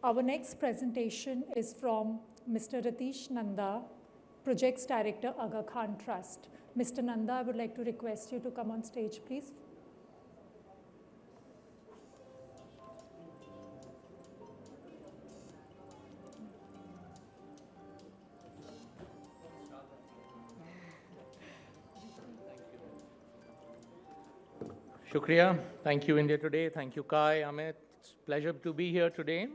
Our next presentation is from Mr. Ratish Nanda, Projects Director, Aga Khan Trust. Mr. Nanda, I would like to request you to come on stage, please. Shukriya. Thank you, India Today. Thank you, Kai, Amit. It's a pleasure to be here today.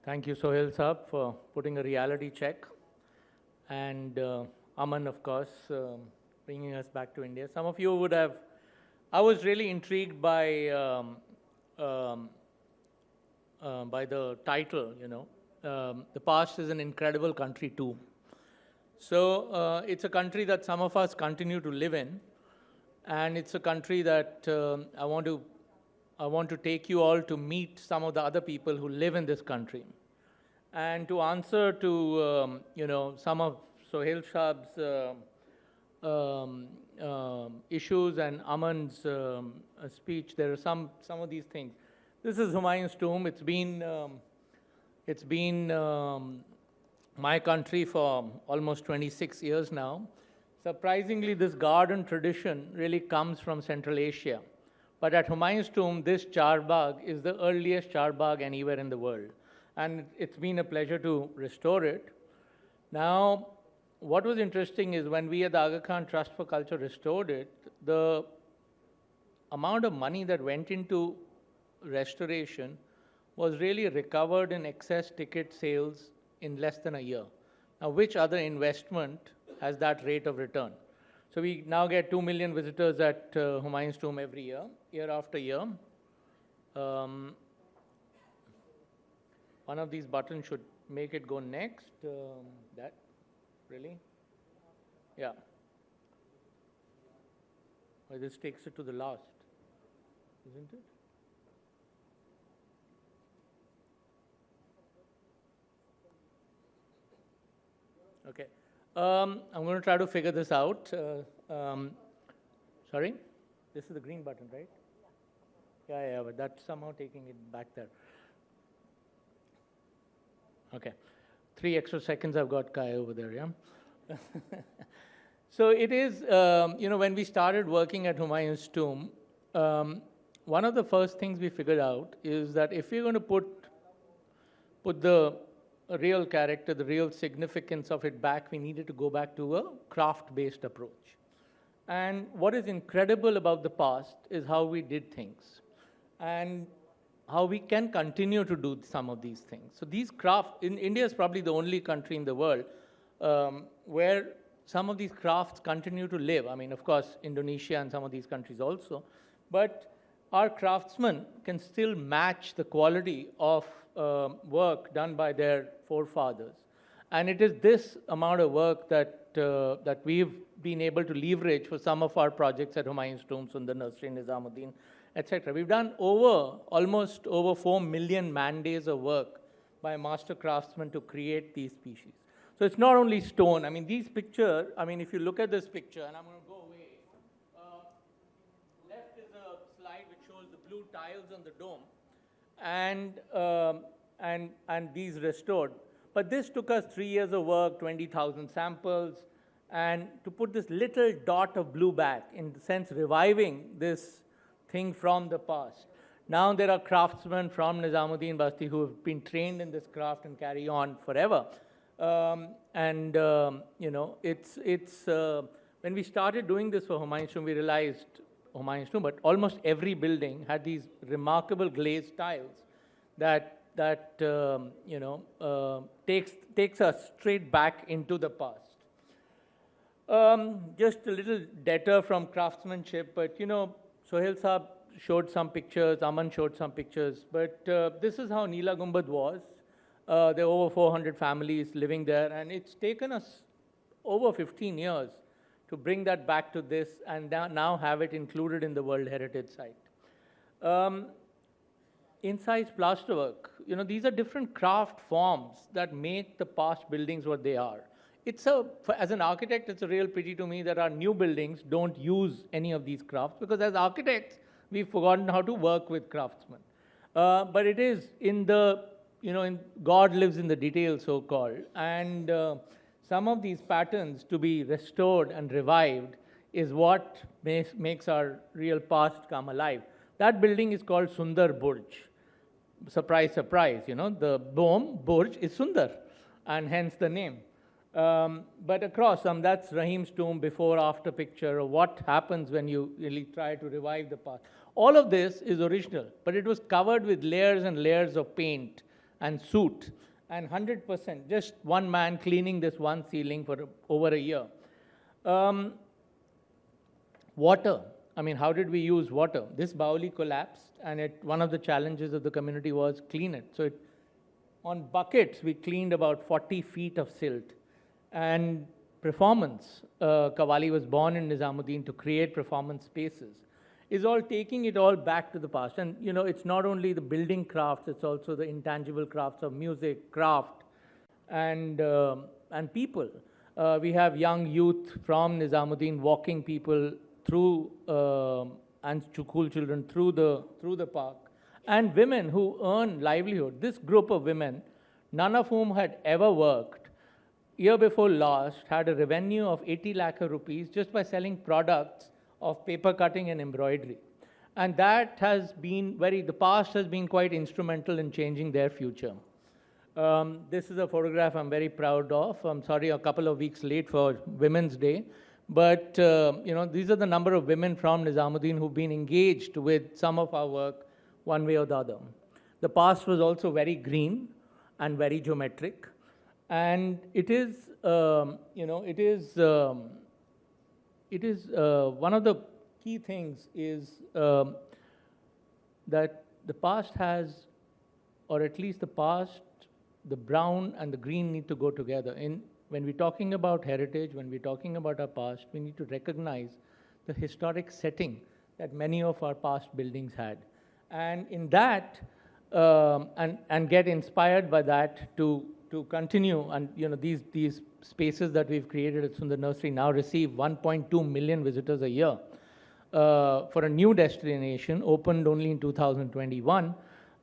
Thank you, Sohail Saab, for putting a reality check. And Aman, of course, bringing us back to India. Some of you would have, I was really intrigued by the title, you know. The past is an incredible country too. So it's a country that some of us continue to live in. And it's a country that I want to take you all to meet some of the other people who live in this country, and to answer to you know, some of Sohail Saab's issues and Aman's speech. There are some of these things. This is Humayun's tomb. It's been my country for almost 26 years now. Surprisingly, this garden tradition really comes from Central Asia. But at Humayun's tomb, this charbagh is the earliest charbagh anywhere in the world. And it's been a pleasure to restore it. Now, what was interesting is when we at the Aga Khan Trust for Culture restored it, the amount of money that went into restoration was really recovered in excess ticket sales in less than a year. Now, which other investment has that rate of return? So we now get 2 million visitors at Humayun's tomb every year, year after year. One of these buttons should make it go next. That, really? Yeah. Well, this takes it to the last, isn't it? Okay. I'm going to try to figure this out. Sorry? This is the green button, right? Yeah, but that's somehow taking it back there. Okay. 3 extra seconds I've got Kai over there, yeah? So it is, you know, when we started working at Humayun's tomb, one of the first things we figured out is that if we're going to put the real character, the real significance of it back, we needed to go back to a craft-based approach. And what is incredible about the past is how we did things and how we can continue to do some of these things. So these India is probably the only country in the world where some of these crafts continue to live. I mean, of course, Indonesia and some of these countries also, but our craftsmen can still match the quality of work done by their forefathers. And it is this amount of work that we've been able to leverage for some of our projects at Humayun's tomb, Sundar Nursery, Nizamuddin, etc. We've done almost over 4 million man-days of work by master craftsmen to create these species. So it's not only stone. I mean, these pictures, I mean, if you look at this picture, and I'm going to go away, left is a slide which shows the blue tiles on the dome, and these restored. But this took us 3 years of work, 20,000 samples, and to put this little dot of blue back, in the sense reviving this thing from the past. Now there are craftsmen from Nizamuddin Basti who have been trained in this craft and carry on forever. You know, when we started doing this for Humayun's tomb, we realized Humayun's tomb, but almost every building had these remarkable glazed tiles that you know, takes us straight back into the past. Just a little data from craftsmanship, but you know, Sohail Saab showed some pictures, Aman showed some pictures, but this is how Neela Gumbad was. There are over 400 families living there, and it's taken us over 15 years to bring that back to this and now have it included in the World Heritage Site. Incised plasterwork, you know, these are different craft forms that make the past buildings what they are. As an architect, it's a real pity to me that our new buildings don't use any of these crafts, because as architects, we've forgotten how to work with craftsmen. But it is in the, God lives in the detail, so-called. And some of these patterns to be restored and revived is what makes our real past come alive. That building is called Sundar Burj. Surprise, surprise, the dome, Burj, is Sundar, and hence the name. But across that's Rahim's tomb, before, after picture of what happens when you really try to revive the past. All of this is original, but it was covered with layers and layers of paint and soot, and 100%, just one man cleaning this one ceiling for over a year. Water. I mean, how did we use water? This Baoli collapsed, and one of the challenges of the community was clean it. So on buckets, we cleaned about 40 feet of silt. And performance, Qawwali was born in Nizamuddin to create performance spaces, is all taking it all back to the past. And, it's not only the building crafts, it's also the intangible crafts of music, craft, and people. We have young youth from Nizamuddin walking people through, and school children through the park, and women who earn livelihood. This group of women, none of whom had ever worked, year before last, had a revenue of 80 lakh rupees just by selling products of paper cutting and embroidery. And that has been the past has been quite instrumental in changing their future. This is a photograph I'm very proud of. I'm sorry, a couple of weeks late for Women's Day. But, these are the number of women from Nizamuddin who've been engaged with some of our work one way or the other. The past was also very green and very geometric. And it is, one of the key things is that the past has, or at least the past, the brown and the green need to go together. When we're talking about heritage, when we're talking about our past, we need to recognize the historic setting that many of our past buildings had. And in that, and get inspired by that to continue. And these spaces that we've created at Sundar Nursery now receive 1.2 million visitors a year. For a new destination, opened only in 2021.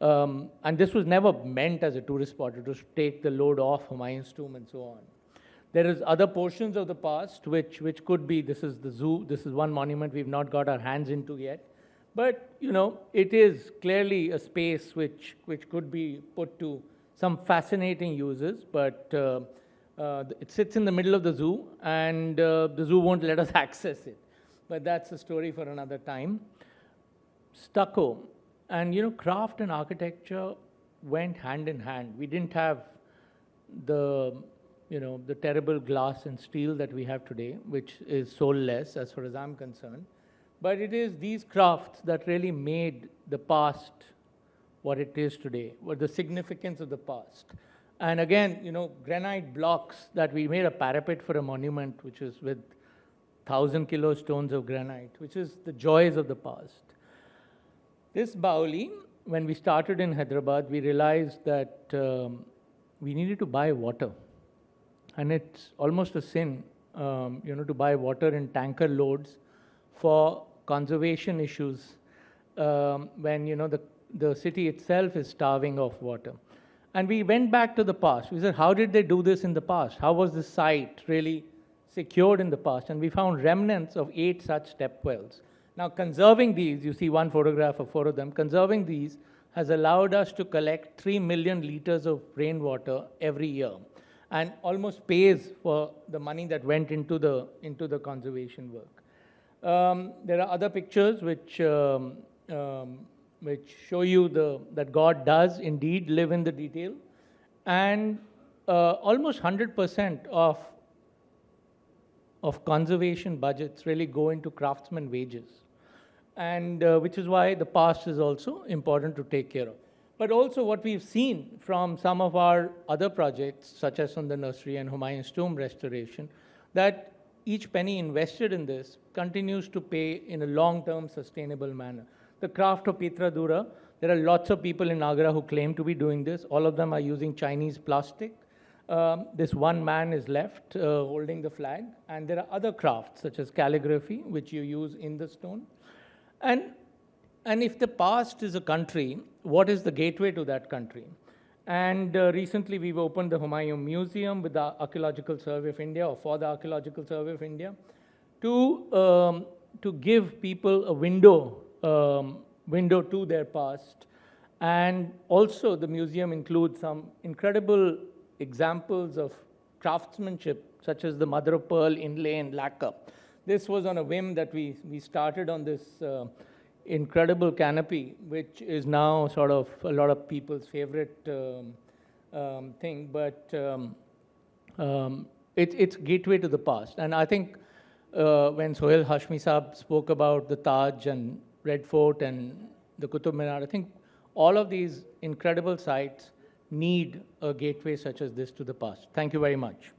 And this was never meant as a tourist spot. It was to take the load off Humayun's tomb and so on. There is other portions of the past which could be, this is the zoo, this is one monument we've not got our hands into yet. But, it is clearly a space which could be put to some fascinating uses, but it sits in the middle of the zoo, and the zoo won't let us access it. But that's a story for another time. Stucco, and craft and architecture went hand in hand. We didn't have the terrible glass and steel that we have today, which is soulless as far as I'm concerned. But it is these crafts that really made the past what it is today, what the significance of the past. And again, granite blocks that we made a parapet for a monument, which is with 1,000-kilo stones of granite, which is the joys of the past. This Baoli, when we started in Hyderabad, we realized that we needed to buy water. And it's almost a sin, to buy water in tanker loads for conservation issues when, the city itself is starving of water. And we went back to the past. We said, how did they do this in the past? How was the site really secured in the past? And we found remnants of 8 such step wells. Now, conserving these, you see one photograph of 4 of them, conserving these has allowed us to collect 3 million liters of rainwater every year, and almost pays for the money that went into the conservation work. There are other pictures which show you that God does indeed live in the detail, and almost 100% of conservation budgets really go into craftsman wages, and which is why the past is also important to take care of. But also what we've seen from some of our other projects, such as Sundar Nursery and Humayun's tomb restoration, that each penny invested in this continues to pay in a long-term sustainable manner. The craft of Pitra Dura, there are lots of people in Agra who claim to be doing this. All of them are using Chinese plastic. This one man is left holding the flag. And there are other crafts, such as calligraphy, which you use in the stone. And And if the past is a country, what is the gateway to that country? And recently we've opened the Humayun Museum with the Archaeological Survey of India, or for the Archaeological Survey of India, to give people a window to their past. And also the museum includes some incredible examples of craftsmanship, such as the mother of pearl inlay and lacquer. This was on a whim that we started on this incredible canopy, which is now sort of a lot of people's favorite thing, but it's gateway to the past. And I think when Sohail Hashmi Saab spoke about the Taj and Red Fort and the Qutub Minar, I think all of these incredible sites need a gateway such as this to the past. Thank you very much.